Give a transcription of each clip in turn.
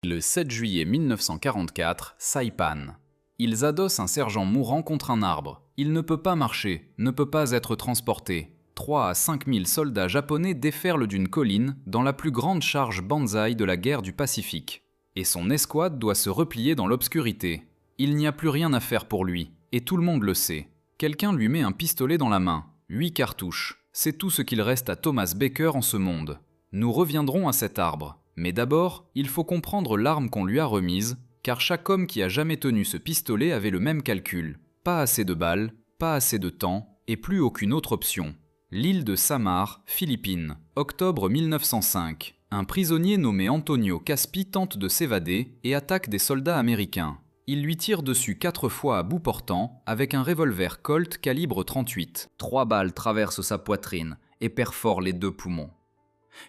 Le 7 juillet 1944, Saipan. Ils adossent un sergent mourant contre un arbre. Il ne peut pas marcher, ne peut pas être transporté. 3 à 5 000 soldats japonais déferlent d'une colline dans la plus grande charge Banzai de la guerre du Pacifique. Et son escouade doit se replier dans l'obscurité. Il n'y a plus rien à faire pour lui, et tout le monde le sait. Quelqu'un lui met un pistolet dans la main, 8 cartouches. C'est tout ce qu'il reste à Thomas Baker en ce monde. Nous reviendrons à cet arbre. Mais d'abord, il faut comprendre l'arme qu'on lui a remise, car chaque homme qui a jamais tenu ce pistolet avait le même calcul. Pas assez de balles, pas assez de temps, et plus aucune autre option. L'île de Samar, Philippines, octobre 1905. Un prisonnier nommé Antonio Caspi tente de s'évader et attaque des soldats américains. Il lui tire dessus 4 fois à bout portant avec un revolver Colt calibre 38. 3 balles traversent sa poitrine et perforent les 2 poumons.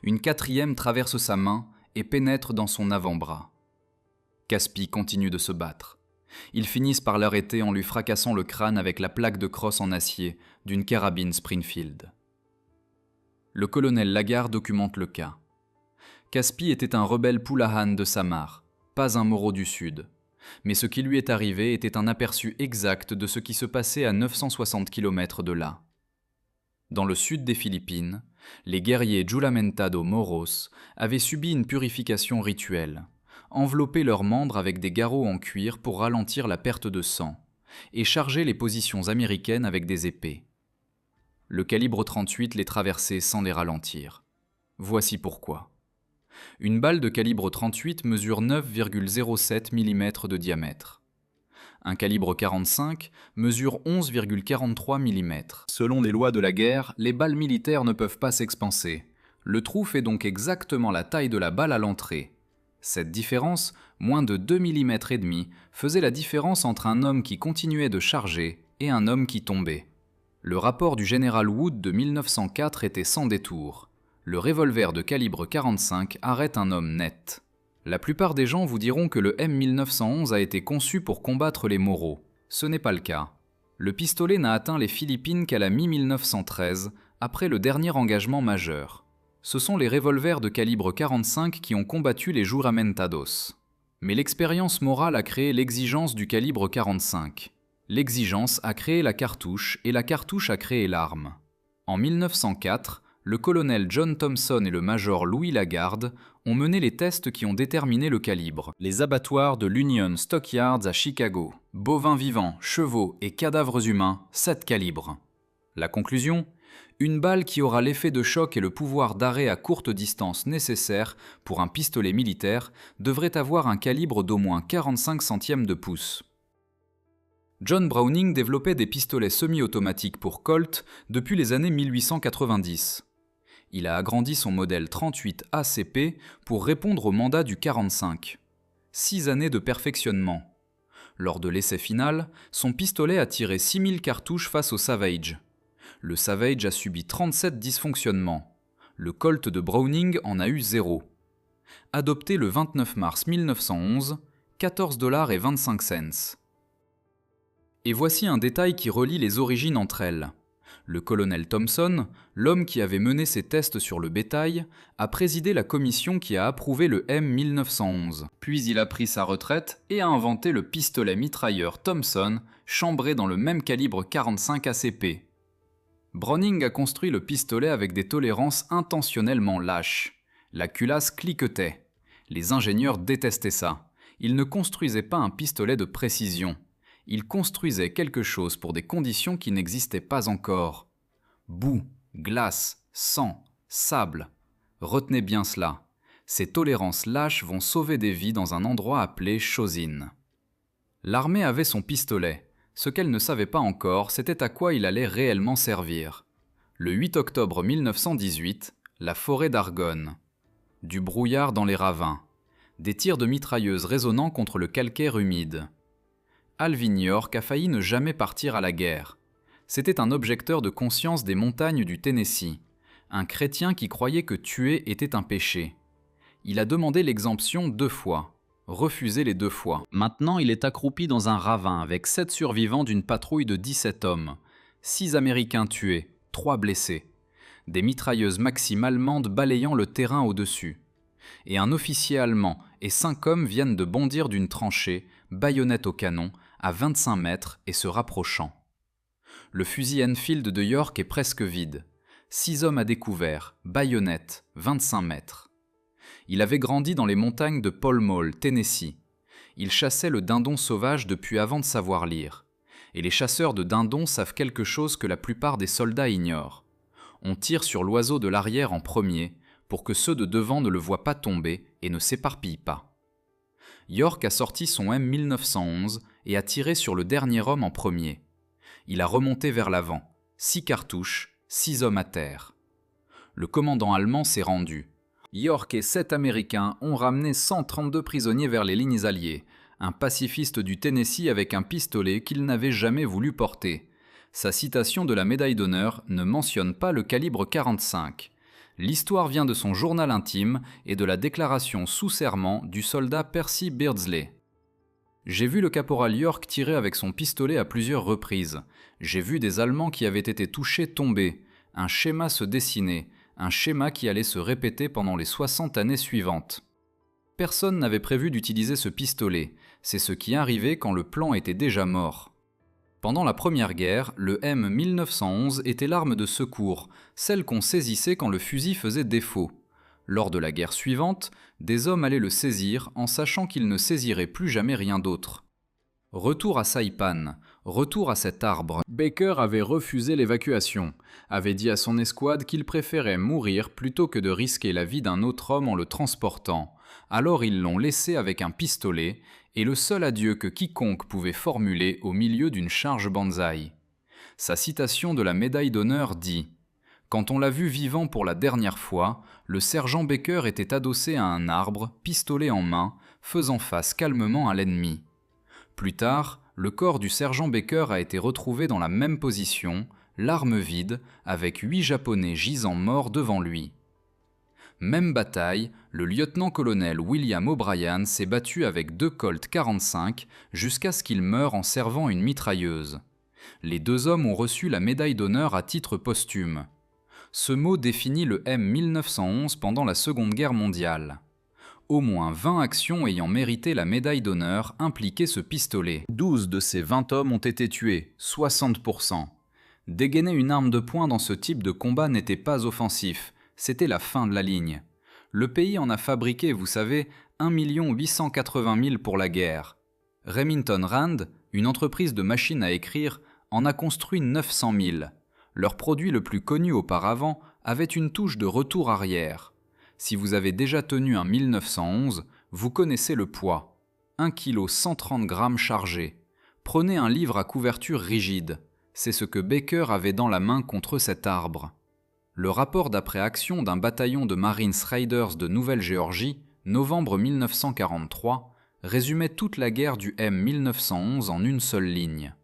Une 4e traverse sa main et pénètre dans son avant-bras. Caspi continue de se battre. Ils finissent par l'arrêter en lui fracassant le crâne avec la plaque de crosse en acier d'une carabine Springfield. Le colonel Lagarde documente le cas. Caspi était un rebelle Pulahan de Samar, pas un Moro du Sud. Mais ce qui lui est arrivé était un aperçu exact de ce qui se passait à 960 km de là. Dans le sud des Philippines, les guerriers Julamentado Moros avaient subi une purification rituelle, enveloppé leurs membres avec des garrots en cuir pour ralentir la perte de sang, et chargé les positions américaines avec des épées. Le calibre 38 les traversait sans les ralentir. Voici pourquoi. Une balle de calibre 38 mesure 9,07 mm de diamètre. Un calibre 45 mesure 11,43 mm. Selon les lois de la guerre, les balles militaires ne peuvent pas s'expanser. Le trou fait donc exactement la taille de la balle à l'entrée. Cette différence, moins de 2,5 mm, faisait la différence entre un homme qui continuait de charger et un homme qui tombait. Le rapport du général Wood de 1904 était sans détour. Le revolver de calibre 45 arrête un homme net. La plupart des gens vous diront que le M1911 a été conçu pour combattre les Moros. Ce n'est pas le cas. Le pistolet n'a atteint les Philippines qu'à la mi-1913, après le dernier engagement majeur. Ce sont les revolvers de calibre 45 qui ont combattu les Juramentados. Mais l'expérience morale a créé l'exigence du calibre 45. L'exigence a créé la cartouche et la cartouche a créé l'arme. En 1904, le colonel John Thompson et le major Louis Lagarde ont mené les tests qui ont déterminé le calibre. Les abattoirs de l'Union Stockyards à Chicago. Bovins vivants, chevaux et cadavres humains, 7 calibres. La conclusion ? Une balle qui aura l'effet de choc et le pouvoir d'arrêt à courte distance nécessaire pour un pistolet militaire devrait avoir un calibre d'au moins 45 centièmes de pouce. John Browning développait des pistolets semi-automatiques pour Colt depuis les années 1890. Il a agrandi son modèle 38 ACP pour répondre au mandat du 45. 6 années de perfectionnement. Lors de l'essai final, son pistolet a tiré 6000 cartouches face au Savage. Le Savage a subi 37 dysfonctionnements. Le Colt de Browning en a eu 0. Adopté le 29 mars 1911, $14,25. Et voici un détail qui relie les origines entre elles. Le colonel Thompson, l'homme qui avait mené ces tests sur le bétail, a présidé la commission qui a approuvé le M1911. Puis il a pris sa retraite et a inventé le pistolet mitrailleur Thompson, chambré dans le même calibre 45 ACP. Browning a construit le pistolet avec des tolérances intentionnellement lâches. La culasse cliquetait. Les ingénieurs détestaient ça. Ils ne construisaient pas un pistolet de précision. Il construisait quelque chose pour des conditions qui n'existaient pas encore. Boue, glace, sang, sable. Retenez bien cela. Ces tolérances lâches vont sauver des vies dans un endroit appelé Chosin. L'armée avait son pistolet. Ce qu'elle ne savait pas encore, c'était à quoi il allait réellement servir. Le 8 octobre 1918, la forêt d'Argonne. Du brouillard dans les ravins. Des tirs de mitrailleuses résonnant contre le calcaire humide. Alvin York a failli ne jamais partir à la guerre. C'était un objecteur de conscience des montagnes du Tennessee, un chrétien qui croyait que tuer était un péché. Il a demandé l'exemption 2 fois, refusé les 2 fois. Maintenant, il est accroupi dans un ravin avec 7 survivants d'une patrouille de 17 hommes, 6 Américains tués, 3 blessés, des mitrailleuses Maxim allemandes balayant le terrain au-dessus, et un officier allemand et 5 hommes viennent de bondir d'une tranchée, baïonnette au canon, à 25 mètres et se rapprochant. Le fusil Enfield de York est presque vide. 6 hommes à découvert, baïonnette, 25 mètres. Il avait grandi dans les montagnes de Pall Mall, Tennessee. Il chassait le dindon sauvage depuis avant de savoir lire. Et les chasseurs de dindons savent quelque chose que la plupart des soldats ignorent. On tire sur l'oiseau de l'arrière en premier, pour que ceux de devant ne le voient pas tomber et ne s'éparpillent pas. York a sorti son M1911 et a tiré sur le dernier homme en premier. Il a remonté vers l'avant, 6 cartouches, 6 hommes à terre. Le commandant allemand s'est rendu. York et 7 Américains ont ramené 132 prisonniers vers les lignes alliées. Un pacifiste du Tennessee avec un pistolet qu'il n'avait jamais voulu porter. Sa citation de la médaille d'honneur ne mentionne pas le calibre 45. L'histoire vient de son journal intime et de la déclaration sous serment du soldat Percy Beardsley. J'ai vu le caporal York tirer avec son pistolet à plusieurs reprises. J'ai vu des Allemands qui avaient été touchés tomber. Un schéma se dessinait, un schéma qui allait se répéter pendant les 60 années suivantes. Personne n'avait prévu d'utiliser ce pistolet. C'est ce qui arrivait quand le plan était déjà mort. Pendant la Première Guerre, le M1911 était l'arme de secours, celle qu'on saisissait quand le fusil faisait défaut. Lors de la guerre suivante, des hommes allaient le saisir en sachant qu'ils ne saisiraient plus jamais rien d'autre. Retour à Saipan, retour à cet arbre. Baker avait refusé l'évacuation, avait dit à son escouade qu'il préférait mourir plutôt que de risquer la vie d'un autre homme en le transportant. Alors ils l'ont laissé avec un pistolet, et le seul adieu que quiconque pouvait formuler au milieu d'une charge banzai. Sa citation de la médaille d'honneur dit « Quand on l'a vu vivant pour la dernière fois, le sergent Baker était adossé à un arbre, pistolet en main, faisant face calmement à l'ennemi. » Plus tard, le corps du sergent Baker a été retrouvé dans la même position, l'arme vide, avec 8 Japonais gisant morts devant lui. Même bataille, le lieutenant-colonel William O'Brien s'est battu avec 2 Colt 45 jusqu'à ce qu'il meure en servant une mitrailleuse. Les 2 hommes ont reçu la médaille d'honneur à titre posthume. Ce mot définit le M1911 pendant la Seconde Guerre mondiale. Au moins 20 actions ayant mérité la médaille d'honneur impliquaient ce pistolet. 12 de ces 20 hommes ont été tués, 60%. Dégainer une arme de poing dans ce type de combat n'était pas offensif. C'était la fin de la ligne. Le pays en a fabriqué, vous savez, 1 880 000 pour la guerre. Remington Rand, une entreprise de machines à écrire, en a construit 900 000. Leur produit le plus connu auparavant avait une touche de retour arrière. Si vous avez déjà tenu un 1911, vous connaissez le poids. 1 kg 130 g chargé. Prenez un livre à couverture rigide. C'est ce que Baker avait dans la main contre cet arbre. Le rapport d'après-action d'un bataillon de Marines Raiders de Nouvelle-Géorgie, novembre 1943, résumait toute la guerre du M1911 en une seule ligne.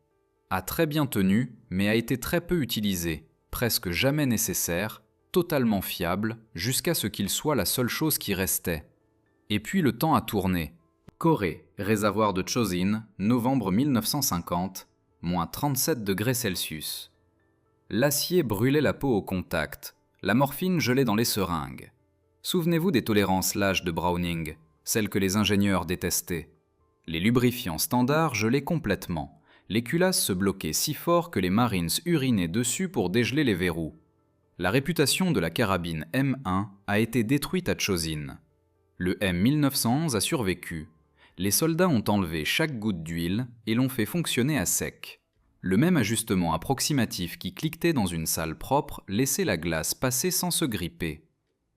A très bien tenu, mais a été très peu utilisé, presque jamais nécessaire, totalement fiable, jusqu'à ce qu'il soit la seule chose qui restait. Et puis le temps a tourné. Corée, réservoir de Chosin, novembre 1950, moins 37 degrés Celsius. L'acier brûlait la peau au contact, la morphine gelait dans les seringues. Souvenez-vous des tolérances lâches de Browning, celles que les ingénieurs détestaient. Les lubrifiants standards gelaient complètement. Les culasses se bloquaient si fort que les Marines urinaient dessus pour dégeler les verrous. La réputation de la carabine M1 a été détruite à Chosin. Le M1911 a survécu. Les soldats ont enlevé chaque goutte d'huile et l'ont fait fonctionner à sec. Le même ajustement approximatif qui cliquetait dans une salle propre laissait la glace passer sans se gripper.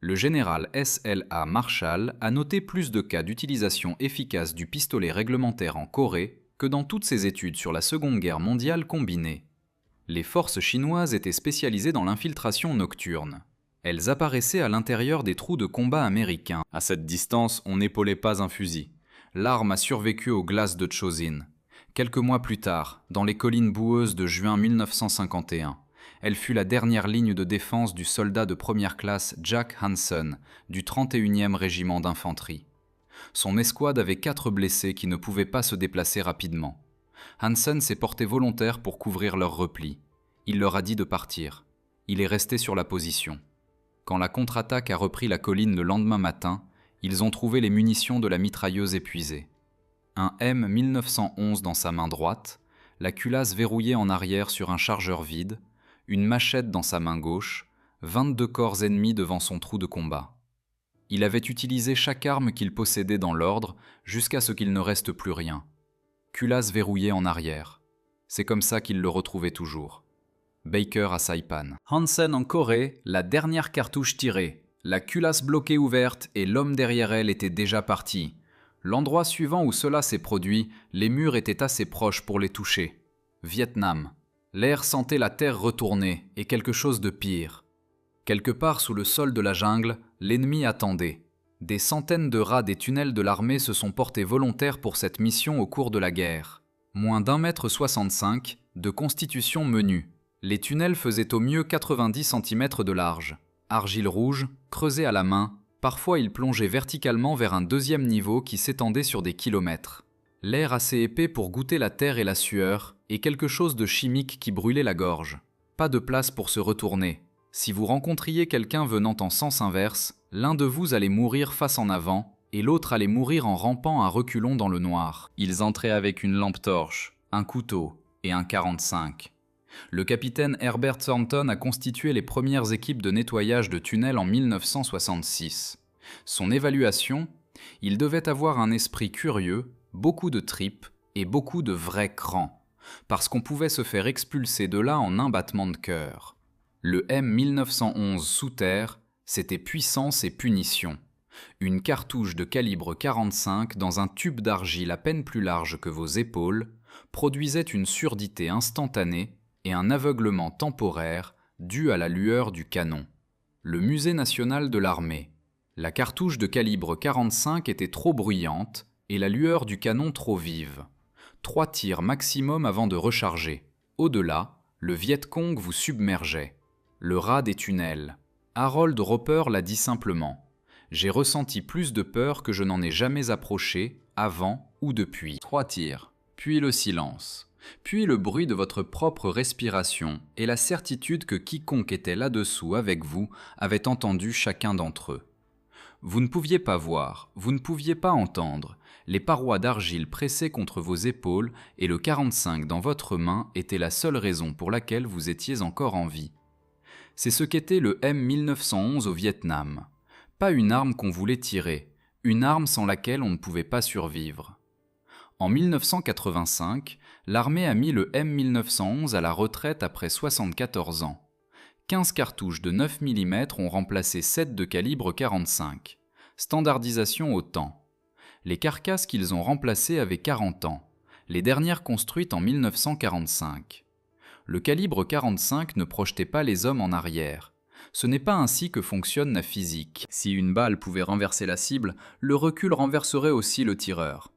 Le général S.L.A. Marshall a noté plus de cas d'utilisation efficace du pistolet réglementaire en Corée que dans toutes ses études sur la Seconde Guerre mondiale combinées. Les forces chinoises étaient spécialisées dans l'infiltration nocturne. Elles apparaissaient à l'intérieur des trous de combat américains. À cette distance, on n'épaulait pas un fusil. L'arme a survécu aux glaces de Chosin. Quelques mois plus tard, dans les collines boueuses de juin 1951, elle fut la dernière ligne de défense du soldat de première classe Jack Hansen, du 31e régiment d'infanterie. Son escouade avait 4 blessés qui ne pouvaient pas se déplacer rapidement. Hansen s'est porté volontaire pour couvrir leur repli. Il leur a dit de partir. Il est resté sur la position. Quand la contre-attaque a repris la colline le lendemain matin, Ils ont trouvé les munitions de la mitrailleuse épuisées. Un M1911 dans sa main droite, la culasse verrouillée en arrière sur un chargeur vide, une machette dans sa main gauche, 22 corps ennemis devant son trou de combat. Il avait utilisé chaque arme qu'il possédait dans l'ordre jusqu'à ce qu'il ne reste plus rien. Culasse verrouillée en arrière. C'est comme ça qu'il le retrouvait toujours. Baker à Saipan. Hansen en Corée, la dernière cartouche tirée. La culasse bloquée ouverte et l'homme derrière elle était déjà parti. L'endroit suivant où cela s'est produit, les murs étaient assez proches pour les toucher. Vietnam. L'air sentait la terre retourner et quelque chose de pire. Quelque part sous le sol de la jungle, l'ennemi attendait. Des centaines de rats des tunnels de l'armée se sont portés volontaires pour cette mission au cours de la guerre. Moins d'1,65 m, de constitution menue. Les tunnels faisaient au mieux 90 cm de large. Argile rouge, creusée à la main, parfois ils plongeaient verticalement vers un deuxième niveau qui s'étendait sur des kilomètres. L'air assez épais pour goûter la terre et la sueur, et quelque chose de chimique qui brûlait la gorge. Pas de place pour se retourner. Si vous rencontriez quelqu'un venant en sens inverse, l'un de vous allait mourir face en avant, et l'autre allait mourir en rampant à reculons dans le noir. Ils entraient avec une lampe torche, un couteau et un 45. Le capitaine Herbert Thornton a constitué les premières équipes de nettoyage de tunnels en 1966. Son évaluation, il devait avoir un esprit curieux, beaucoup de tripes et beaucoup de vrais crans, parce qu'on pouvait se faire expulser de là en un battement de cœur. Le M1911 sous terre, c'était puissance et punition. Une cartouche de calibre 45 dans un tube d'argile à peine plus large que vos épaules produisait une surdité instantanée et un aveuglement temporaire dû à la lueur du canon. Le musée national de l'armée. La cartouche de calibre 45 était trop bruyante et la lueur du canon trop vive. 3 tirs maximum avant de recharger. Au-delà, le Viet Cong vous submergeait. Le rat des tunnels. Harold Roper l'a dit simplement. J'ai ressenti plus de peur que je n'en ai jamais approché, avant ou depuis. 3 tirs. Puis le silence. Puis le bruit de votre propre respiration et la certitude que quiconque était là-dessous avec vous avait entendu chacun d'entre eux. Vous ne pouviez pas voir, vous ne pouviez pas entendre. Les parois d'argile pressées contre vos épaules et le 45 dans votre main étaient la seule raison pour laquelle vous étiez encore en vie. C'est ce qu'était le M1911 au Vietnam. Pas une arme qu'on voulait tirer, une arme sans laquelle on ne pouvait pas survivre. En 1985, l'armée a mis le M1911 à la retraite après 74 ans. 15 cartouches de 9 mm ont remplacé 7 de calibre 45. Standardisation au temps. Les carcasses qu'ils ont remplacées avaient 40 ans, les dernières construites en 1945. Le calibre 45 ne projetait pas les hommes en arrière. Ce n'est pas ainsi que fonctionne la physique. Si une balle pouvait renverser la cible, le recul renverserait aussi le tireur.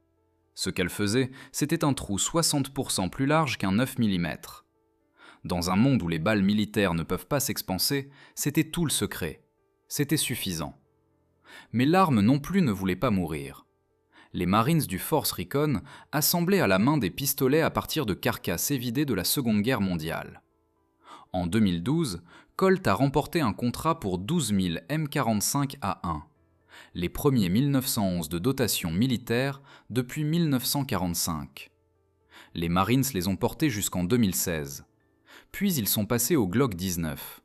Ce qu'elle faisait, c'était un trou 60% plus large qu'un 9 mm. Dans un monde où les balles militaires ne peuvent pas s'expanser, c'était tout le secret. C'était suffisant. Mais l'arme non plus ne voulait pas mourir. Les Marines du Force Recon assemblaient à la main des pistolets à partir de carcasses évidées de la Seconde Guerre mondiale. En 2012, Colt a remporté un contrat pour 12 000 M45A1, les premiers 1911 de dotation militaire depuis 1945. Les Marines les ont portés jusqu'en 2016. Puis ils sont passés au Glock 19.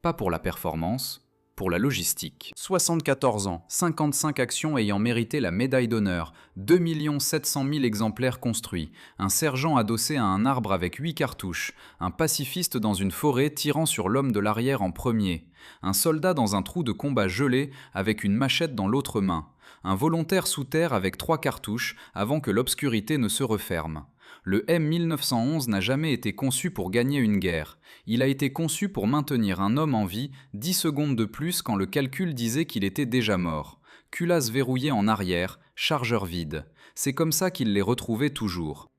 Pas pour la performance, pour la logistique. 74 ans, 55 actions ayant mérité la médaille d'honneur, 2 700 000 exemplaires construits, un sergent adossé à un arbre avec 8 cartouches, un pacifiste dans une forêt tirant sur l'homme de l'arrière en premier, un soldat dans un trou de combat gelé avec une machette dans l'autre main, un volontaire sous terre avec 3 cartouches avant que l'obscurité ne se referme. Le M1911 n'a jamais été conçu pour gagner une guerre. Il a été conçu pour maintenir un homme en vie 10 secondes de plus quand le calcul disait qu'il était déjà mort. Culasse verrouillée en arrière, chargeur vide. C'est comme ça qu'il les retrouvait toujours.